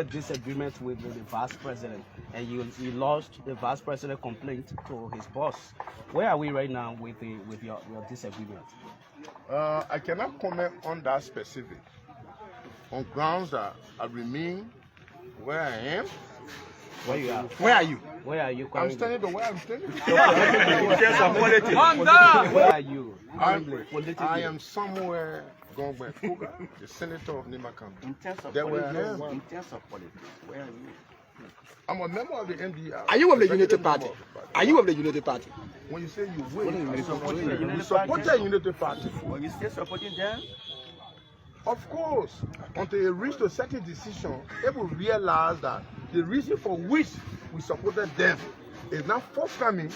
disagreement with the vice president, and you lost the vice president complaint to his boss. Where are we right now with your disagreement? I cannot comment on that specific, on grounds that I remain where I am. Where you are? Where are you? Where are you? I'm standing the way I'm standing. Where are you? I am somewhere going by Kogar, the senator of Nima County. In terms of There politics, where I am. in terms of politics, where are you? I'm a member of the NDR. Are you of the Unity executive Party? member of the party. Are you of the Unity Party? When you say you win, you support supporting the you Unity support Party? the Unity Party. Were you still supporting them? Of course, until they reach a certain decision, they will realize that the reason for which we supported them is not forthcoming.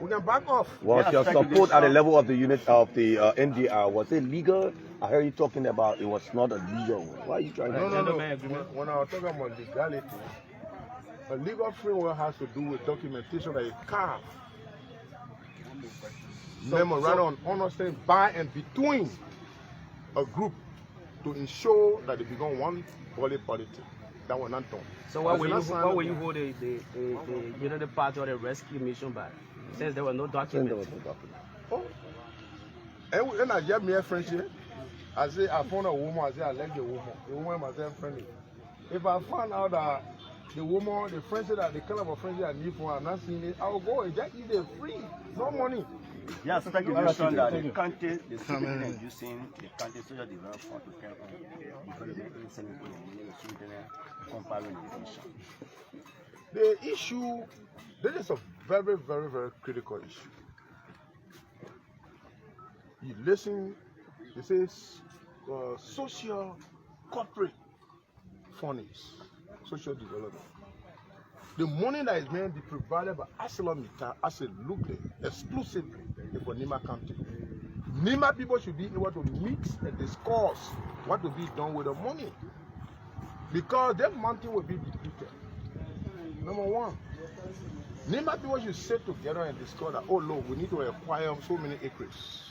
We can back off. Was your support at the level of the unit of the NDR, was it legal? I heard you talking about it was not a legal one. Why are you trying to? No. When I was talking about legality, a legal framework has to do with documentation that you carve. Memorandum of understanding by and between a group to ensure that they become one body politic. That was not done. So why will you hold the Unity Party or the rescue mission by? It says there were no documents. Oh. And I get me a friendship. I say I found a woman. I say I like the woman. The woman myself friendly. If I find out that the woman, the friendship that the kind of a friendship I need for, I'm not seeing it, I will go and just eat it free, no money. Yeah, so you mentioned that the country, the citizen using the country social development fund to carry on development in Senegal and comparing the issue. The issue, this is a very, very, very critical issue. You listen, it says social corporate fundings, social development. The money that is going to be provided by ArcelorMittal as a look exclusively for Nima County. Nima people should be able to mix and discuss what will be done with the money. Because that mountain will be depleted. Number one, Nima people should sit together and discuss that, oh look, we need to acquire so many acres.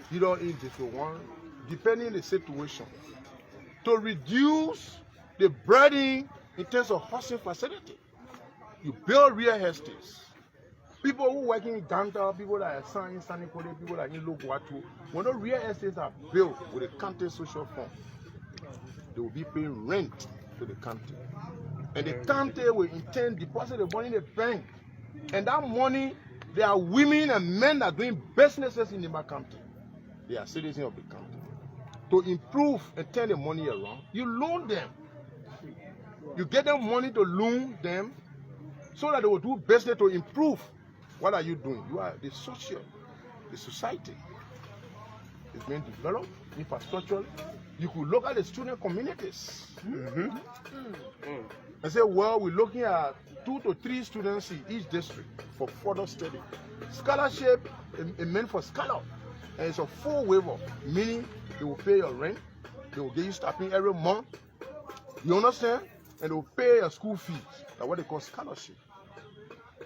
You don't eat this one, depending on the situation. To reduce the burden in terms of housing facility. You build real estates. People who work in Ganta, people that are signing Sanikode, people that are in Loguatu, when those real estates are built with the county social fund, they will be paying rent to the county. And the county will in turn deposit the money in the bank. And that money, there are women and men that are doing businesses in the county. They are citizens of the county. To improve and turn the money around, you loan them. You get them money to loan them so that they will do business to improve. What are you doing? You are the society is being developed, infrastructure. You could look at the student communities and say, well, we're looking at 2 to 3 students in each district for further study. Scholarship is meant for scholar, and it's a full waiver, meaning they will pay your rent, they will give you stipend every month. You understand? And they will pay your school fees. That's what they call scholarship.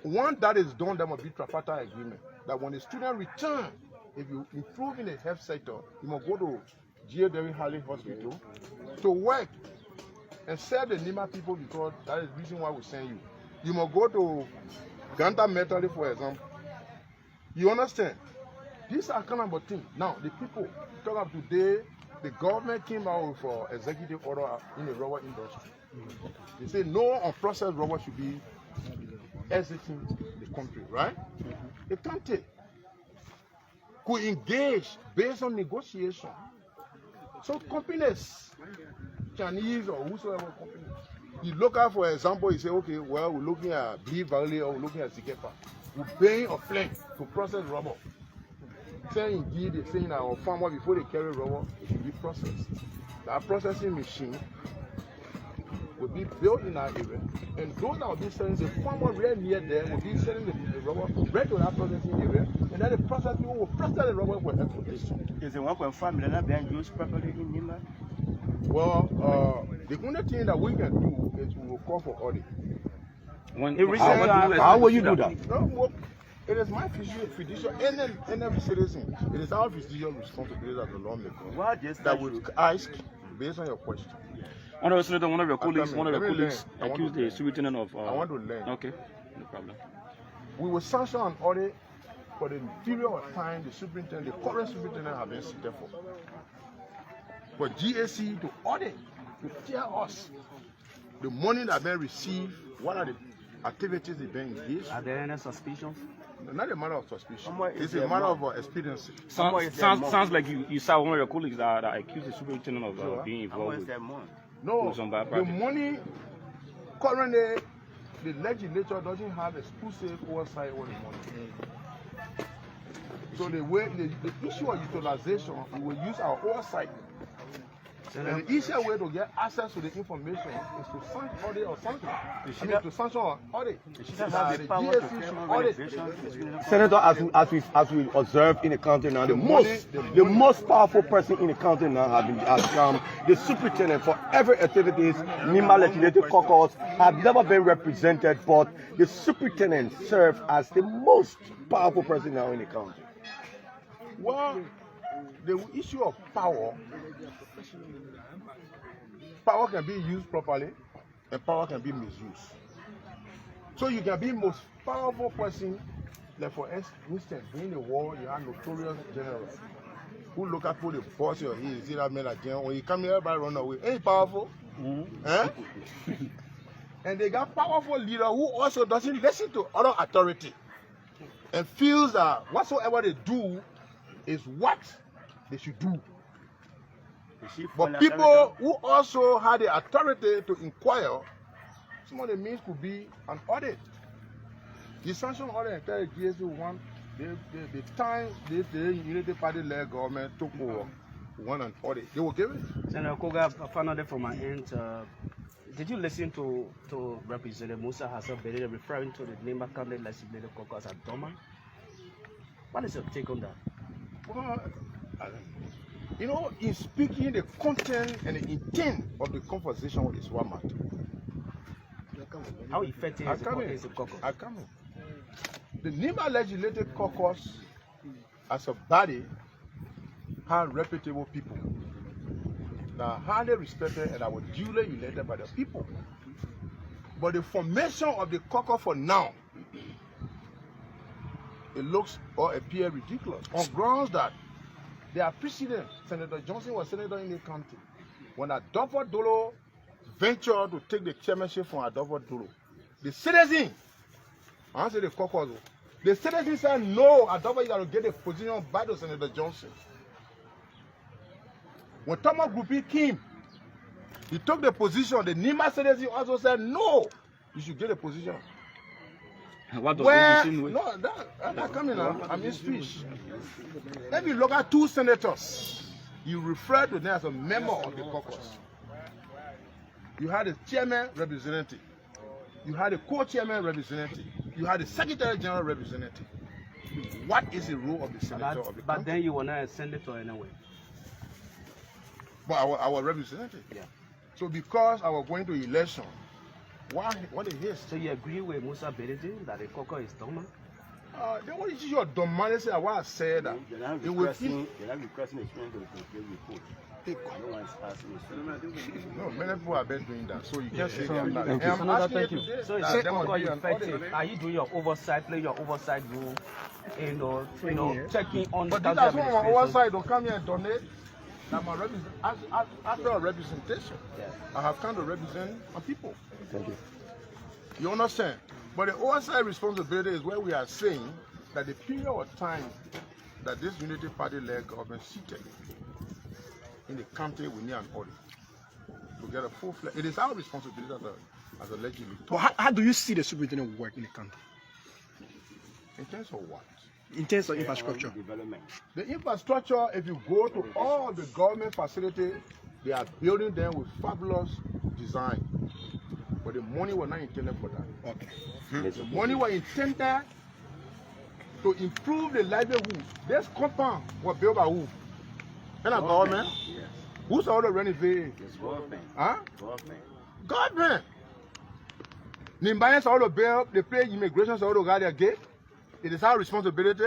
Once that is done, there must be tripartite agreement. That when the student return, if you improve in the health sector, you must go to G.A. Derry Harley Hospital to work and serve the Nima people, because that is the reason why we send you. You must go to Ganta Metal, for example. You understand? These are kind of things. Now, the people talk about today, the government came out with an executive order in the rubber industry. They say no unprocessed rubber should be exiting the country, right? The country could engage based on negotiation. So companies, Chinese or whosoever company, you look at, for example, you say, okay, well, we're looking at Blee Valley or we're looking at Zikepa. We're paying a plane to process rubber. Saying indeed, they're saying our farmer, before they carry rubber, it should be processed. That processing machine will be built in our area, and those that will be selling the farmer right near there will be selling the rubber right to that processing area, and then the process people will process the rubber for exportation. Is the 1.5 million being used properly in Nima? Well, the only thing that we can do is we will call for audit. How will you do that? Well, it is my fiduciary, and every citizen. It is our fiduciary responsibility as a lawmaker that will ask, based on your question, Senator, one of your colleagues Let me accused learn. the superintendent of. I want to learn. Okay, no problem. We will sanction an audit for the period of time the current superintendent has been seated for. For GAC to audit, to tell us the money that been received, what are the activities they've been engaged. Are there any suspicions? Not a matter of suspicion. Somewhere It's is a matter there of expediency. Sounds like you saw one of your colleagues that accused the superintendent of being How much involved is with. that money? No, Some bad the practice. money currently, the legislature doesn't have exclusive oversight over the money. So the issue of utilization, we will use our oversight. And the easier way to get access to the information is to sanction audit or sanction. To sanction or audit. Have the power to carry on audit. renovation. Senator, as we observe in the country now, the most powerful person in the country now has become the superintendent for every activities. NIMA Legislative Caucus have never been represented, but the superintendent serves as the most powerful person now in the country. Well, the issue of power can be used properly and power can be misused. So you can be most powerful person, like for instance, in the war, you have notorious generals who look at who the boss or he is. See that man like general, when you come here, everybody run away. Ain't he powerful? Eh? And they got powerful leader who also doesn't listen to other authority and feels that whatsoever they do is what they should do. But people who also had the authority to inquire, some of the means could be an audit. The sanction audit and tell the GSC one, the time the Unity Party led government took over, one an audit, they will give it. Senator Kogar, finally from my end, did you listen to Representative Musa Hassan Bedede referring to the Nimba County Legislative Caucus as dormant? What is your take on that? Well, you know, in speaking the content and the intent of the conversation is what matters. How effective is the caucus? I come in. The Nimba Legislative Caucus, as a body, have reputable people that are highly respected and are duly elected by the people. But the formation of the caucus for now, it looks or appears ridiculous on grounds that there are precedents. Senator Johnson was senator in the county. When Adolfo Dolo ventured to take the chairmanship from Adolfo Dolo, the citizen, I don't say the caucus, the citizen said no, Adolfo is going to get a position by the Senator Johnson. When Thomas Groupi came, he took the position. The Nima citizen also said no, you should get a position. What does Well, this mean? no, that coming now. I'm in speech. Let me look at two senators. You refer to them as a member of the caucus. You had a chairman representative. You had a co-chairman representative. You had a secretary general representative. What is the role of the senator of the But country? then you were not a senator anyway. But our representative. Yeah. So because I was going to election, what is his? So you agree with Musa Bedede that the caucus is dormant? Then what is your dominance? What I said that They're not it will requesting the student to complete report. No one is asking. No, many people have been doing that, so you can't say that. Thank And you. I'm asking you today So is that the there must caucus be an effective? audit. Are you doing your oversight, playing your oversight role, checking on But the these county are some of my administration? oversight. Don't come here and donate. That my after a representation, Yeah. I have come to represent my people. Thank you. You understand? But the oversight responsibility is where we are saying that the period of time that this Unity Party-led government seated in the country, we need an audit to get a full fledged. It is our responsibility as a legislature. But how do you see the superintendent work in the country In terms of what? in terms of infrastructure? Development. The infrastructure, if you go to all the government facilities, they are building them with fabulous design. But the money was not intended for that. Okay. The money was intended to improve the livelihood. This compound was built by who? And a government? Yes. Who's all the renovating? It's government. Huh? Government. Government. Nimbayans all the build, they pay immigration all the guard their gate. It is our responsibility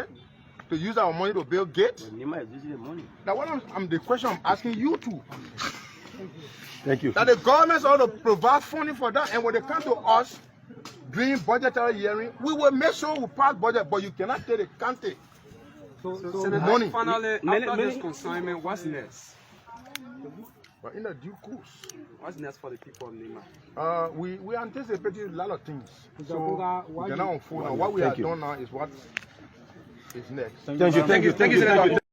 to use our money to build gates. But Nima is using the money. Now what I'm the question I'm asking you to. Thank you. That the government ought to provide funding for that, and when they come to us during budgetary hearing, we will make sure we pass budget, but you cannot take the county. So money. finally, after this consignment, what's next? But in the due course, What's next for the people of Nima? we anticipating a lot of things. So we cannot unfold now. Thank What we you. have done now is what is next. Thank you. Thank you. Thank you, Senator.